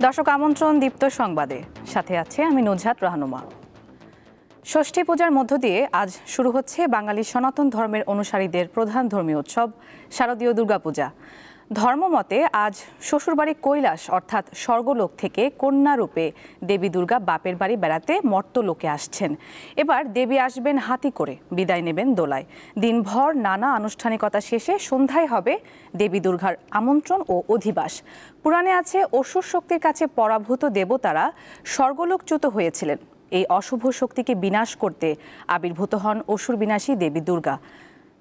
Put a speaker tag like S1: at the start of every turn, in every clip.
S1: দর্শক আমন্ত্রণ দীপ্ত সংবাদে, সাথে আছে আমি নুজহাত রাহনুমা। ষষ্ঠী পূজার মধ্য দিয়ে আজ শুরু হচ্ছে বাঙালি সনাতন ধর্মের অনুসারীদের প্রধান ধর্মীয় উৎসব শারদীয় দুর্গাপূজা। ধর্মমতে আজ শ্বশুরবাড়ি কৈলাস অর্থাৎ স্বর্গলোক থেকে কন্যা রূপে দেবী দুর্গা বাপের বাড়ি বেড়াতে মর্তলোকে আসছেন। এবার দেবী আসবেন হাতি করে, বিদায় নেবেন দোলায়। দিনভর নানা আনুষ্ঠানিকতা শেষে সন্ধ্যায় হবে দেবী দুর্গার আমন্ত্রণ ও অধিবাস। পুরাণে আছে অসুর শক্তির কাছে পরাভূত দেবতারা স্বর্গলোকচ্যুত হয়েছিলেন। এই অশুভ শক্তিকে বিনাশ করতে আবির্ভূত হন অসুর বিনাশী দেবী দুর্গা।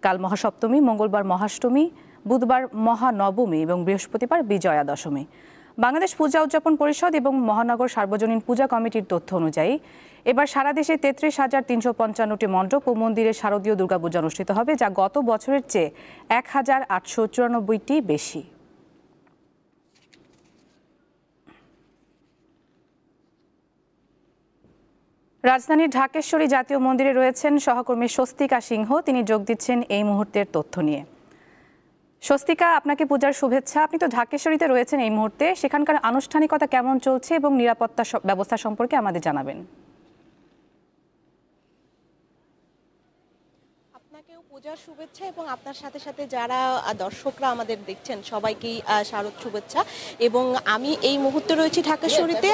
S1: কাল মহাসপ্তমী, মঙ্গলবার মহাষ্টমী, বুধবার মহানবমী এবং বৃহস্পতিবার বিজয়া দশমী। বাংলাদেশ পূজা উদযাপন পরিষদ এবং মহানগর সার্বজনীন পূজা কমিটির তথ্য অনুযায়ী এবার সারা দেশে ৩৩,৩৫৫টি মণ্ডপ ও মন্দিরে শারদীয় দুর্গাপূজা অনুষ্ঠিত হবে, যা গত বছরের চেয়ে ১,৮৯৪টি বেশি। রাজধানীর ঢাকেশ্বরী জাতীয় মন্দিরে রয়েছেন সহকর্মী স্বস্তিকা সিংহ। তিনি যোগ দিচ্ছেন এই মুহূর্তের তথ্য নিয়ে। স্বস্তিকা, আপনাকে পূজার শুভেচ্ছা। আপনি তো ঢাকেশ্বরীতে রয়েছেন এই মুহূর্তে, সেখানকার আনুষ্ঠানিকতা কেমন চলছে এবং নিরাপত্তা ব্যবস্থা সম্পর্কে আমাদের জানাবেন।
S2: আপনাকেও পূজার শুভেচ্ছা এবং আপনার সাথে সাথে যারা দর্শকরা আমাদের দেখছেন সবাইকেই শারদ শুভেচ্ছা। এবং আমি এই মুহূর্তে রয়েছি ঢাকেশ্বরীতে।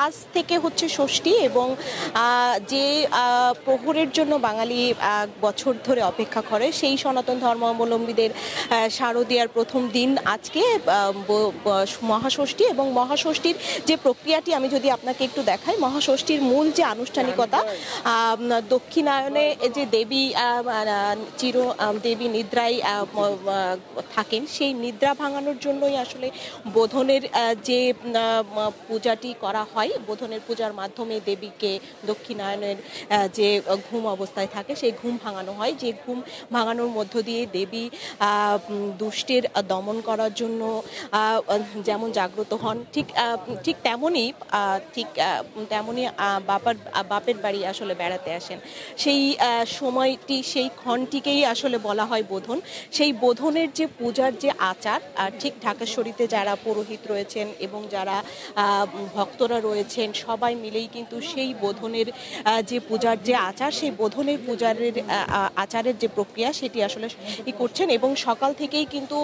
S2: আজ থেকে হচ্ছে ষষ্ঠী এবং যে প্রহরের জন্য বাঙালি বছর ধরে অপেক্ষা করে, সেই সনাতন ধর্মাবলম্বীদের শারদীয়ার প্রথম দিন আজকে মহাষষ্ঠী। এবং মহাষষ্ঠীর যে প্রক্রিয়াটি আমি যদি আপনাকে একটু দেখাই, মহাষষ্ঠীর মূল যে আনুষ্ঠানিকতা, দক্ষিণায়নে যে দেবী দেবী নিদ্রায় থাকেন, সেই নিদ্রা ভাঙানোর জন্যই আসলে বোধনের যে পূজাটি করা হয়। বোধনের পূজার মাধ্যমে দেবীকে দক্ষিণায়নের যে ঘুম অবস্থায় থাকে সেই ঘুম ভাঙানো হয়। যে ঘুম ভাঙানোর মধ্য দিয়ে দেবী দুষ্টের দমন করার জন্য যেমন জাগ্রত হন, ঠিক তেমনই বাপের বাড়ি আসলে বেড়াতে আসেন। সেই সময়টি, সেই ক্ষণটিকেই আসলে বলা হয় বোধন। সেই বোধনের যে পূজার যে আচার, ঠিক ঢাকেশ্বরীতে যারা পুরোহিত রয়েছেন এবং যারা ভক্তরা রয়েছেন সবাই মিলেই কিন্তু সেই বোধনের যে পূজার যে আচার, সেই বোধনের পূজারের আচারের যে প্রক্রিয়া সেটি আসলে করছেন। এবং সকাল থেকেই কিন্তু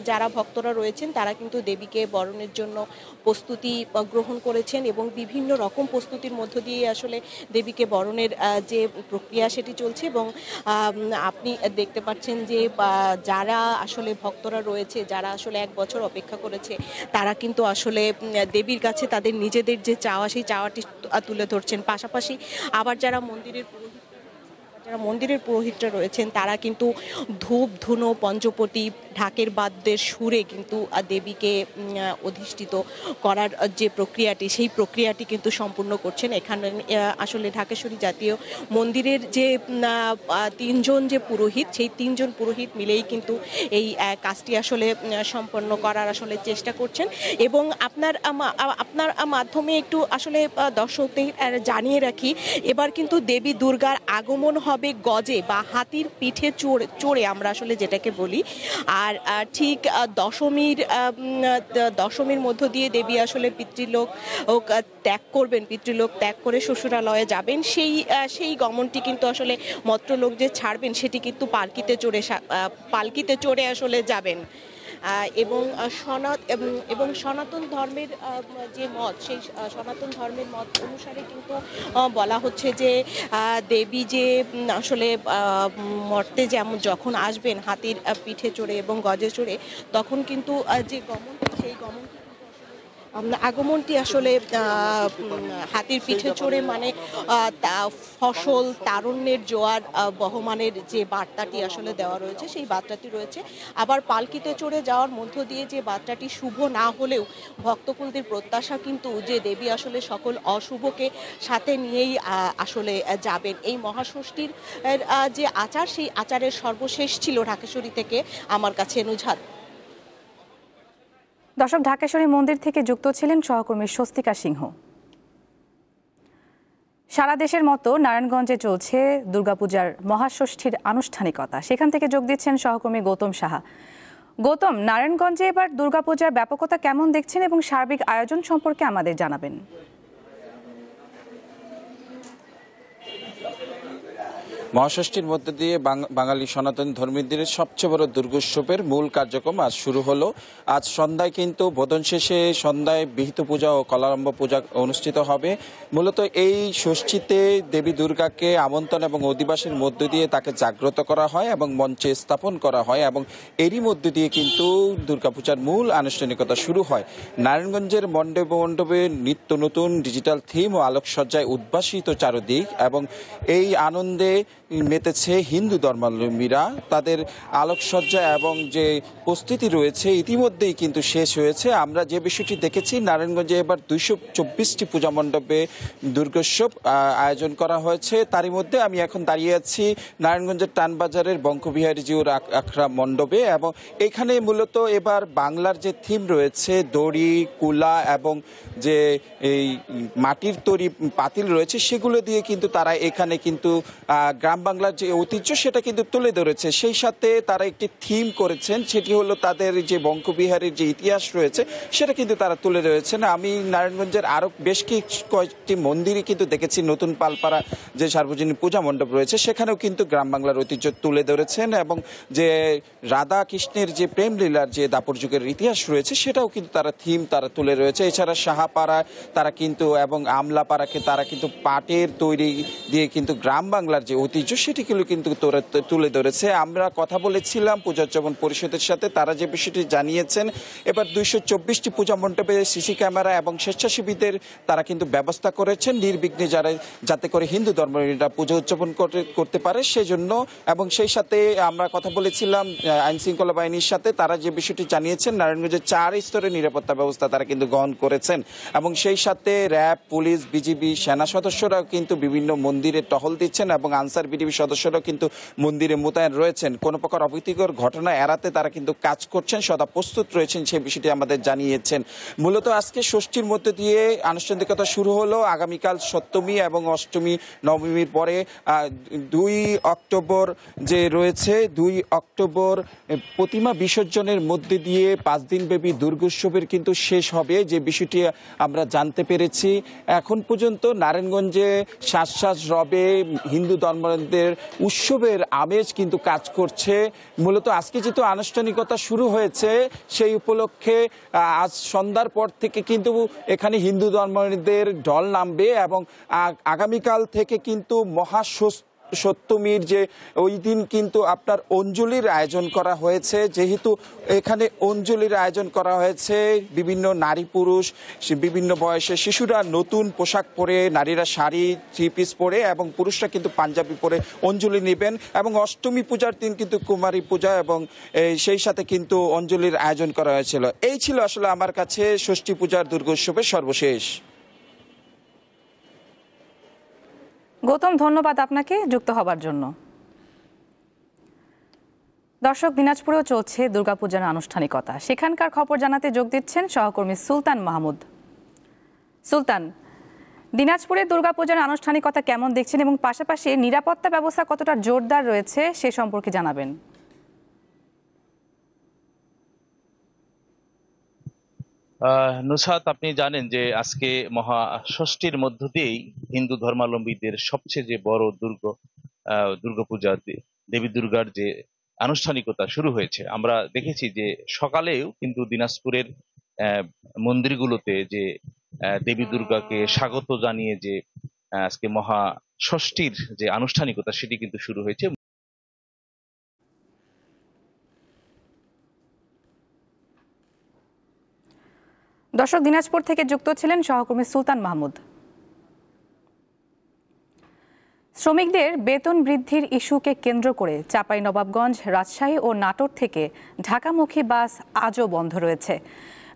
S2: যারা ভক্তরা রয়েছেন তারা কিন্তু দেবীকে বরণের জন্য প্রস্তুতি গ্রহণ করেছেন এবং বিভিন্ন রকম প্রস্তুতির মধ্য দিয়ে আসলে দেবীকে বরণের যে প্রক্রিয়া সেটি চলছে। এবং আপনি দেখতে পাচ্ছেন যে যারা আসলে ভক্তরা রয়েছে, যারা আসলে 1 বছর অপেক্ষা করেছে, তারা কিন্তু আসলে দেবীর কাছে তাদের নিজেদের যে চাওয়া, সেই চাওয়াটি তুলে ধরছেন। পাশাপাশি আবার যারা মন্দিরের পুরোহিতরা রয়েছেন তারা কিন্তু ধূপ, ধুনো, পঞ্চপটি, ঢাকের বাদ্যের সুরে কিন্তু দেবীকে অধিষ্ঠিত করার যে প্রক্রিয়াটি, সেই প্রক্রিয়াটি কিন্তু সম্পূর্ণ করছেন। এখানে আসলে ঢাকেশ্বরী জাতীয় মন্দিরের যে 3 জন যে পুরোহিত, সেই 3 জন পুরোহিত মিলেই কিন্তু এই কাজটি আসলে সম্পন্ন করার আসলে চেষ্টা করছেন। এবং আপনার মাধ্যমে একটু আসলে দর্শকদের জানিয়ে রাখি, এবার কিন্তু দেবী দুর্গার আগমন হবে গজে বা হাতির পিঠে চড়ে, আমরা আসলে যেটাকে বলি। আর ঠিক দশমীর মধ্য দিয়ে দেবী আসলে পিতৃলোক ত্যাগ করবেন, পিতৃলোক ত্যাগ করে শ্বশুরালয়ে যাবেন। সেই গমনটি কিন্তু আসলে মর্ত্যলোক যে ছাড়বেন সেটি কিন্তু পালকিতে চড়ে আসলে যাবেন। এবং সনাতন ধর্মের যে মত, সেই সনাতন ধর্মের মত অনুসারে কিন্তু বলা হচ্ছে যে দেবী যে আসলে মর্তে যখন আসবেন হাতির পিঠে চড়ে এবং গজে চড়ে, তখন কিন্তু যে সেই আগমনটি আসলে হাতির পিঠে চড়ে, মানে ফসল তারুণ্যের জোয়ার বহমানের যে বার্তাটি আসলে দেওয়া রয়েছে, সেই বার্তাটি রয়েছে। আবার পালকিতে চড়ে যাওয়ার মধ্য দিয়ে যে বার্তাটি শুভ না হলেও ভক্তকুলদের প্রত্যাশা কিন্তু যে দেবী আসলে সকল অশুভকে সাথে নিয়েই আসলে যাবেন। এই মহাষষ্ঠীর যে আচার, সেই আচারের সর্বশেষ ছিল ঢাকেশ্বরী থেকে আমার কাছে নুজহাত।
S1: দর্শক, ঢাকেশ্বরী মন্দির থেকে যুক্ত ছিলেন সহকর্মী স্বস্তিকা সিংহ। সারা দেশের মতো নারায়ণগঞ্জে চলছে দুর্গাপূজার মহাষষ্ঠীর আনুষ্ঠানিকতা। সেখান থেকে যোগ দিচ্ছেন সহকর্মী গৌতম সাহা। গৌতম, নারায়ণগঞ্জে এবার দুর্গাপূজার ব্যাপকতা কেমন দেখছেন এবং সার্বিক আয়োজন সম্পর্কে আমাদের জানাবেন।
S3: মহাষষ্ঠীর মধ্য দিয়ে বাঙালি সনাতন ধর্মীদের সবচেয়ে বড় দুর্গোৎসবের মূল কার্যক্রম আজ শুরু হলো। আজ সন্ধ্যায় কিন্তু বোধন শেষে সন্ধ্যায় বিহিত পূজা ও কলারম্ভ পূজা অনুষ্ঠিত হবে। মূলত এই ষষ্ঠীতে দেবী দুর্গাকে আমন্ত্রণ এবং অধিবাসের মধ্য দিয়ে তাকে জাগ্রত করা হয় এবং মঞ্চে স্থাপন করা হয় এবং এরই মধ্য দিয়ে কিন্তু দুর্গাপূজার মূল আনুষ্ঠানিকতা শুরু হয়। নারায়ণগঞ্জের মণ্ডপে নিত্য নতুন ডিজিটাল থিম ও আলোকসজ্জায় উদ্ভাসিত চারদিক এবং এই আনন্দে মেতেছে হিন্দু ধর্মাবলম্বীরা। তাদের আলোকসজ্জা এবং যে প্রস্তুতি রয়েছে ইতিমধ্যেই কিন্তু শেষ হয়েছে। আমরা যে বিষয়টি দেখেছি, নারায়ণগঞ্জে এবার 224টি পূজা মণ্ডপে দুর্গোৎসব আয়োজন করা হয়েছে। তারই মধ্যে আমি এখন দাঁড়িয়ে আছি নারায়ণগঞ্জের টানবাজারের বঙ্কবিহারী জিউর আখড়া মণ্ডপে এবং এখানে মূলত এবার বাংলার যে থিম রয়েছে দড়ি, কুলা এবং যে এই মাটির তৈরি পাতিল রয়েছে সেগুলো দিয়ে কিন্তু তারা এখানে কিন্তু গ্রাম বাংলার যে ঐতিহ্য সেটা কিন্তু তুলে ধরেছে। সেই সাথে তারা একটি থিম করেছেন, সেটি হলো তাদের যে বঙ্কবিহারের যে ইতিহাস রয়েছে সেটা কিন্তু তারা তুলে ধরেছেন। আমি নারায়ণগঞ্জের আরো বেশ কয়েকটি মন্দিরই কিন্তু দেখেছি। নতুন পালপাড়া যে সার্বজনীন পূজা মণ্ডপ রয়েছে সেখানেও কিন্তু গ্রাম বাংলার ঐতিহ্য তুলে ধরেছেন এবং যে রাধা কৃষ্ণের যে প্রেম লীলার যে দাপর যুগের ইতিহাস রয়েছে সেটাও কিন্তু তারা তুলে রয়েছে। এছাড়া সাহাপাড়া তারা কিন্তু এবং আমলাপাড়াকে তারা কিন্তু পাটের তৈরি দিয়ে কিন্তু গ্রাম বাংলার যে ঐতিহ্য সেটিগুলো কিন্তু তুলে ধরেছে। আমরা কথা বলেছিলাম পূজোজ্জীবন পরিষদের সাথে, তারা যে বিষয়টি জানিয়েছেন এবার 224টি পূজা মণ্ডপে সিসি ক্যামেরা এবং স্বেচ্ছাসেবীদের তারা কিন্তু ব্যবস্থা করেছেন নির্বিঘ্নে যাতে করে হিন্দু ধর্মীয়রা পুজো উদযাপন করতে পারে সেজন্য। এবং সেই সাথে আমরা কথা বলেছিলাম আইন শৃঙ্খলা বাহিনীর সাথে, তারা যে বিষয়টি জানিয়েছেন নারায়ণগঞ্জের 4 স্তরের নিরাপত্তা ব্যবস্থা তারা কিন্তু গ্রহণ করেছেন এবং সেই সাথে র্যাব, পুলিশ, বিজিবি, সেনা সদস্যরাও কিন্তু বিভিন্ন মন্দিরে টহল দিচ্ছেন এবং আনসার বিডিবি সদস্যরাও কিন্তু মন্দিরে মোতায়েন রয়েছেন। কোনো প্রকার অপ্রীতিকর ঘটনা এড়াতে তারা কিন্তু কাজ করছেন, সদা প্রস্তুত রয়েছেন, সেই বিষয়টি আমাদের জানিয়েছেন। মূলত আজকে ষষ্ঠীর মধ্যে দিয়ে আনুষ্ঠানিকতা শুরু হলো। আগামীকাল সপ্তমী এবং অষ্টমী নবমীর পরে 2 অক্টোবর যে রয়েছে 2 অক্টোবর প্রতিমা বিসর্জনের মধ্যে দিয়ে 5 দিনব্যাপী দুর্গোৎসবের কিন্তু শেষ হবে, যে বিষয়টি আমরা জানতে পেরেছি। এখন পর্যন্ত নারায়ণগঞ্জে শ্বাস রবে হিন্দু ধর্মাবলম্বীদের উৎসবের আমেজ কিন্তু কাজ করছে। মূলত আজকে যেহেতু আনুষ্ঠানিকতা শুরু হয়েছে সেই উপলক্ষে আজ সন্ধ্যার পর থেকে কিন্তু এখানে হিন্দু ধর্মাবলম্বীদের ঢল নামবে এবং আগামীকাল থেকে কিন্তু সপ্তমীর যে ওই দিন কিন্তু আপনার অঞ্জলির আয়োজন করা হয়েছে। যেহেতু এখানে অঞ্জলির আয়োজন করা হয়েছে, বিভিন্ন নারী পুরুষ বিভিন্ন বয়সে শিশুরা নতুন পোশাক পরে, নারীরা শাড়ি 3 পিস পরে এবং পুরুষরা কিন্তু পাঞ্জাবি পরে অঞ্জলি নেবেন এবং অষ্টমী পূজার দিন কিন্তু কুমারী পূজা এবং সেই সাথে কিন্তু অঞ্জলির আয়োজন করা হয়েছিল। এই ছিল আসলে আমার কাছে ষষ্ঠী পূজার দুর্গোৎসবের সর্বশেষ।
S1: গৌতম, ধন্যবাদ আপনাকে যুক্ত হবার জন্য। দর্শক, দিনাজপুরেও চলছে দুর্গাপূজার আনুষ্ঠানিকতা। সেখানকার খবর জানাতে যোগ দিচ্ছেন সহকর্মী সুলতান মাহমুদ। সুলতান, দিনাজপুরের দুর্গাপূজার আনুষ্ঠানিকতা কেমন দেখছেন এবং পাশাপাশি নিরাপত্তা ব্যবস্থা কতটা জোরদার রয়েছে সে সম্পর্কে জানাবেন।
S4: নুসরাত, আপনি জানেন যে আজকে মহা ষষ্ঠীর মধ্য দিয়েই হিন্দু ধর্মাবলম্বীদের সবচেয়ে যে বড় দুর্গাপূজা দেবী দুর্গার যে আনুষ্ঠানিকতা শুরু হয়েছে। আমরা দেখেছি যে সকালেও কিন্তু দিনাজপুরের মন্দিরগুলোতে যে দেবী দুর্গাকে স্বাগত জানিয়ে যে আজকে মহা ষষ্ঠীর যে আনুষ্ঠানিকতা সেটি কিন্তু শুরু হয়েছে।
S1: দর্শক, দিনাজপুর থেকে যুক্ত ছিলেন সহকর্মী সুলতান মাহমুদ। শ্রমিকদের বেতন বৃদ্ধির ইস্যুকে কেন্দ্র করে চাঁপাইনবাবগঞ্জ, রাজশাহী ও নাটোর থেকে ঢাকামুখী বাস আজও বন্ধ রয়েছে।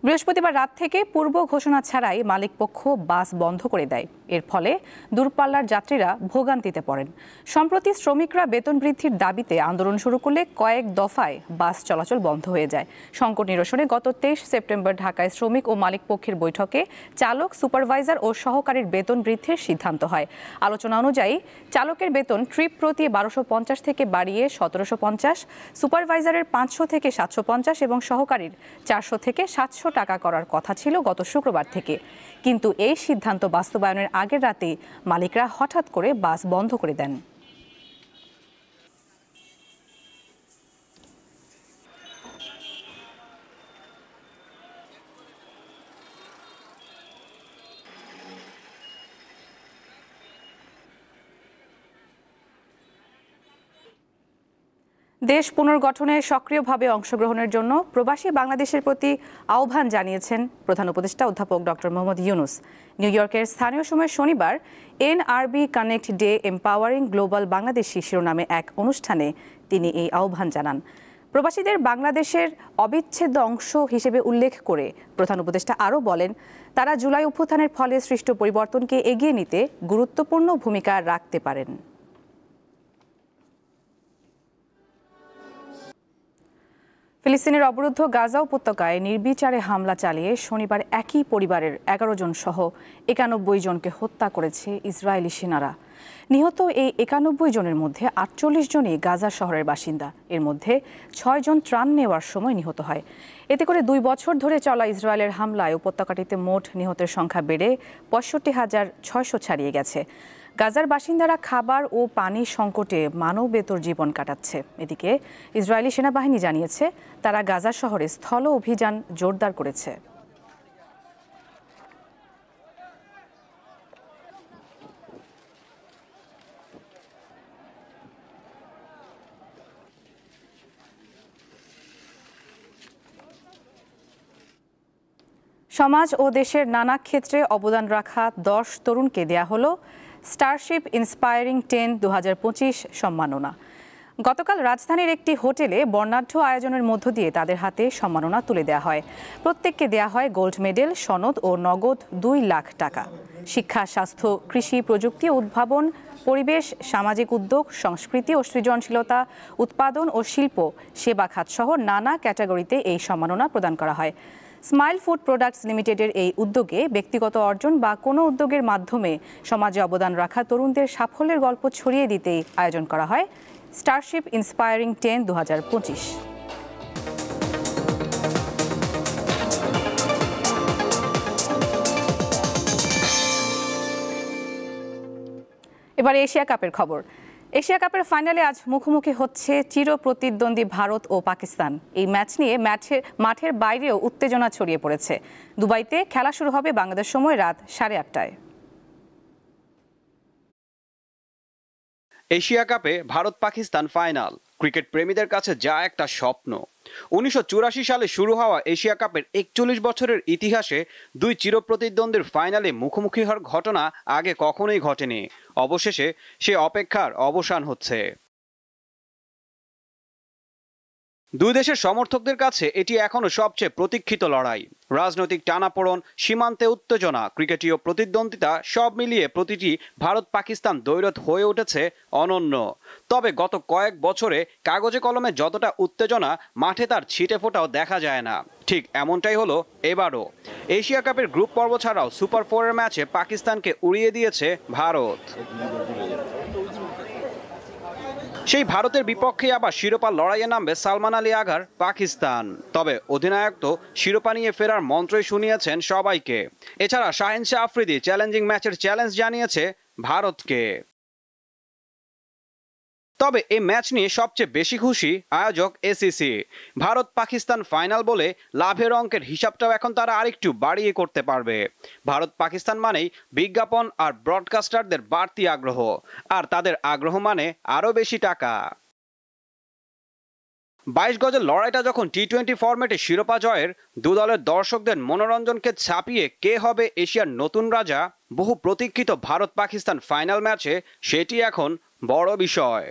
S1: বৃহস্পতিবার রাত থেকে পূর্ব ঘোষণা ছাড়াই মালিকপক্ষ বাস বন্ধ করে দেয়। এর ফলে দূরপাল্লার যাত্রীরা ভোগান্তিতে পড়েন। সম্প্রতি শ্রমিকরা বেতন বৃদ্ধির দাবিতে আন্দোলন শুরু করলে কয়েক দফায় বাস চলাচল বন্ধ হয়ে যায়। সংকট নিরসনে গত 23 সেপ্টেম্বর ঢাকায় শ্রমিক ও মালিকপক্ষের বৈঠকে চালক, সুপারভাইজার ও সহকারীর বেতন বৃদ্ধির সিদ্ধান্ত হয়। আলোচনা অনুযায়ী চালকের বেতন ট্রিপ প্রতি 1250 থেকে বাড়িয়ে 1750, সুপারভাইজারের 500 থেকে 750 এবং সহকারীর 400 থেকে 700 টাকা করার কথা ছিল গত শুক্রবার থেকে। কিন্তু এই সিদ্ধান্ত বাস্তবায়নের আগের রাতেই মালিকরা হঠাৎ করে বাস বন্ধ করে দেন। দেশ পুনর্গঠনে সক্রিয়ভাবে অংশগ্রহণের জন্য প্রবাসী বাংলাদেশের প্রতি আহ্বান জানিয়েছেন প্রধান উপদেষ্টা অধ্যাপক ডক্টর মোহাম্মদ ইউনূস। নিউ ইয়র্কের স্থানীয় সময় শনিবার NRB connect day empowering global Bangladeshi শিরোনামে এক অনুষ্ঠানে তিনি এই আহ্বান জানান। প্রবাসীদের বাংলাদেশের অবিচ্ছেদ্য অংশ হিসেবে উল্লেখ করে প্রধান উপদেষ্টা আরও বলেন, তারা জুলাই অভ্যুত্থানের ফলে সৃষ্ট পরিবর্তনকে এগিয়ে নিতে গুরুত্বপূর্ণ ভূমিকা রাখতে পারেন। ফিলিস্তিনের অবরুদ্ধ গাজা উপত্যকায় নির্বিচারে হামলা চালিয়ে শনিবার একই পরিবারের 11 জন সহ 91 জনকে হত্যা করেছে ইসরায়েলি সেনারা। নিহত এই 91 জনের মধ্যে 48 জনই গাজা শহরের বাসিন্দা। এর মধ্যে 6 জন ত্রাণ নেওয়ার সময় নিহত হয়। এতে করে 2 বছর ধরে চলা ইসরায়েলের হামলায় উপত্যকাটিতে মোট নিহতের সংখ্যা বেড়ে 65,600 ছাড়িয়ে গেছে। গাজার বাসিন্দারা খাবার ও পানি সংকটে মানবেতর জীবন কাটাচ্ছে। এদিকে ইসরায়েলি সেনাবাহিনী জানিয়েছে, তারা গাজা শহরে স্থল অভিযান জোরদার করেছে। সমাজ ও দেশের নানা ক্ষেত্রে অবদান রাখা 10 তরুণকে দেয়া হলো স্টারশিপ ইন্সপায়ারিং 10 2025 সম্মাননা। গতকাল রাজধানীর একটি হোটেলে বর্ণাঢ্য আয়োজনের মধ্য দিয়ে তাদের হাতে সম্মাননা তুলে দেওয়া হয়। প্রত্যেককে দেয়া হয় গোল্ড মেডেল, সনদ ও নগদ 2 লাখ টাকা। শিক্ষা, স্বাস্থ্য, কৃষি, প্রযুক্তি ও উদ্ভাবন, পরিবেশ, সামাজিক উদ্যোগ, সংস্কৃতি ও সৃজনশীলতা, উৎপাদন ও শিল্প, সেবা খাত সহ নানা ক্যাটাগরিতে এই সম্মাননা প্রদান করা হয়। স্মাইল ফুড প্রোডাক্টস লিমিটেডের এই উদ্যোগে ব্যক্তিগত অর্জন বা কোনো উদ্যোগের মাধ্যমে সমাজে অবদান রাখা তরুণদের সাফল্যের গল্প ছড়িয়ে দিতেই আয়োজন করা হয় স্টারশিপ ইন্সপায়ারিং 10 2025। এবার এশিয়া কাপের খবর। এশিয়া কাপের ফাইনালে আজ মুখোমুখি হচ্ছে চিরপ্রতিদ্বন্দ্বী ভারত ও পাকিস্তান। এই ম্যাচ নিয়ে মাঠের বাইরেও উত্তেজনা ছড়িয়ে পড়েছে। দুবাইতে খেলা শুরু হবে বাংলাদেশ সময় রাত 8:30টায়।
S5: এশিয়া কাপে ভারত পাকিস্তান ফাইনাল ক্রিকেট প্রেমীদের কাছে যা একটা স্বপ্ন। 1984 সালে শুরু হওয়া এশিয়া কাপের 41 বছরের ইতিহাসে দুই চিরপ্রতিদ্বন্দ্বীর ফাইনালে মুখোমুখি হওয়ার ঘটনা আগে কখনোই ঘটেনি। অবশেষে সে অপেক্ষার অবসান হচ্ছে। দুই দেশের সমর্থকদের কাছে এটি এখনো সবচেয়ে প্রতীক্ষিত লড়াই। রাজনৈতিক টানাপোড়েন, সীমান্তে উত্তেজনা, ক্রিকেটীয় প্রতিদ্বন্দ্বিতা সব মিলিয়ে প্রতিটি ভারত পাকিস্তান দ্বৈরথ হয়ে উঠেছে অনন্য। তবে গত কয়েক বছরে কাগজে কলমে যতটা উত্তেজনা, মাঠে তার ছিটে ফোটাও দেখা যায় না। ঠিক এমনটাই হলো এবারও। এশিয়া কাপের গ্রুপ পর্ব ছাড়াও সুপার 4-এর ম্যাচে পাকিস্তানকে উড়িয়ে দিয়েছে ভারত। সেই ভারতের বিপক্ষে আবার শিরোপা লড়াইয়ে নামবে সালমান আলী আগার পাকিস্তান। তবে অধিনায়ক তো শিরোপা নিয়ে ফেরার মন্ত্রই শুনিয়েছেন সবাইকে। এছাড়া শাহিন শাহ আফ্রিদি চ্যালেঞ্জিং ম্যাচের চ্যালেঞ্জ জানিয়েছে ভারতকে। তবে এই ম্যাচ নিয়ে সবচেয়ে বেশি খুশি আয়োজক এসিসি। ভারত পাকিস্তান ফাইনাল বলে লাভের অঙ্কের হিসাবটাও এখন তারা আরেকটু বাড়িয়ে করতে পারবে। ভারত পাকিস্তান মানেই বিজ্ঞাপন আর ব্রডকাস্টারদের বাড়তি আগ্রহ, আর তাদের আগ্রহ মানে আরো বেশি টাকা। 22 গজের লড়াইটা যখন টি-20 ফরম্যাটে শিরোপা জয়ের, দু দলের দর্শকদের মনোরঞ্জনকে ছাপিয়ে কে হবে এশিয়ার নতুন রাজা, বহু প্রতীক্ষিত ভারত পাকিস্তান ফাইনাল ম্যাচে সেটি এখন বড় বিষয়।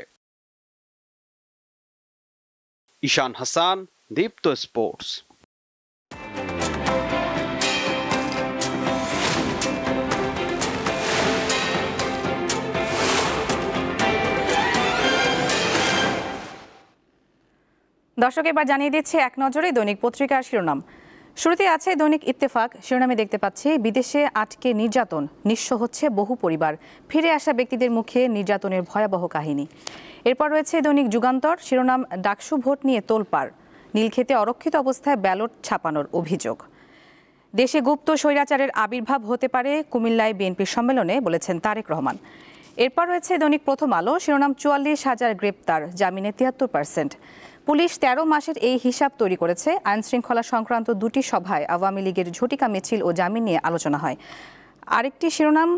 S5: ঈশান হাসান, দীপ্ত স্পোর্টস।
S1: দর্শক, এবার জানিয়ে দিচ্ছে এক নজরে দৈনিক পত্রিকার শিরোনাম। শুরুতে আছে দৈনিক ইত্তেফাক। শিরোনামে দেখতে পাচ্ছি, বিদেশে আটকে নির্যাতন, নিঃস্ব হচ্ছে বহু পরিবার, ফিরে আসা ব্যক্তিদের মুখে নির্যাতনের ভয়াবহ কাহিনী। এরপর রয়েছে দৈনিক যুগান্তর। শিরোনাম, ডাকসু ভোট নিয়ে তোলপাড়, নীলক্ষেতে অরক্ষিত অবস্থায় ব্যালট ছাপানোর অভিযোগ। দেশে গুপ্ত স্বৈরাচারের আবির্ভাব হতে পারে, কুমিল্লায় বিএনপির সম্মেলনে বলেছেন তারেক রহমান। এরপর রয়েছে দৈনিক প্রথম আলো। শিরোনাম, 44,000 গ্রেপ্তার, জামিনে 73%। পুলিশ 13 মাসের এই হিসাব তৈরি করেছে। আইন শৃঙ্খলা সংক্রান্ত দুটি সভায় আওয়ামী লীগের ঝটিকা মিছিল ও জামিন নিয়ে আলোচনা হয়। আরেকটি শিরোনাম,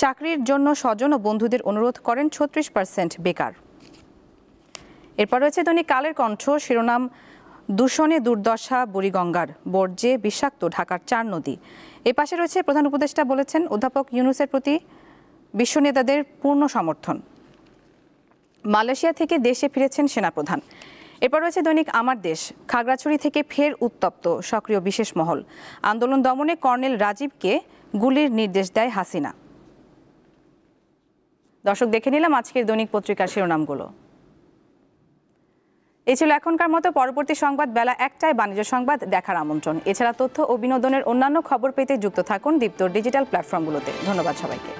S1: চাকরির জন্য স্বজন ও বন্ধুদের অনুরোধ করেন 36% বেকার। এরপর রয়েছে দৈনিক কালের কণ্ঠ। শিরোনাম, দূষণে দুর্দশা বুড়িগঙ্গার, বর্জ্যে বিষাক্ত ঢাকার 4 নদী। এ পাশে রয়েছে প্রধান উপদেষ্টা বলেছেন অধ্যাপক ইউনূসের প্রতি বিশ্ব নেতাদের পূর্ণ সমর্থন। মালয়েশিয়া থেকে দেশে ফিরেছেন সেনাপ্রধান। এরপর রয়েছে দৈনিক আমার দেশ। খাগড়াছড়ি থেকে ফের উত্তপ্ত, সক্রিয় বিশেষ মহল। আন্দোলন দমনে কর্নেল রাজীবকে গুলির নির্দেশ দেয় হাসিনা। দর্শক, দেখে নিলাম আজকের দৈনিক পত্রিকার শিরোনামগুলো। এই ছিল এখনকার মতো। পরবর্তী সংবাদ বেলা 1টায় বাণিজ্য সংবাদ দেখার আমন্ত্রণ। এছাড়া তথ্য ও বিনোদনের অন্যান্য খবর পেতে যুক্ত থাকুন দীপ্তর ডিজিটাল প্ল্যাটফর্মগুলোতে। ধন্যবাদ সবাইকে।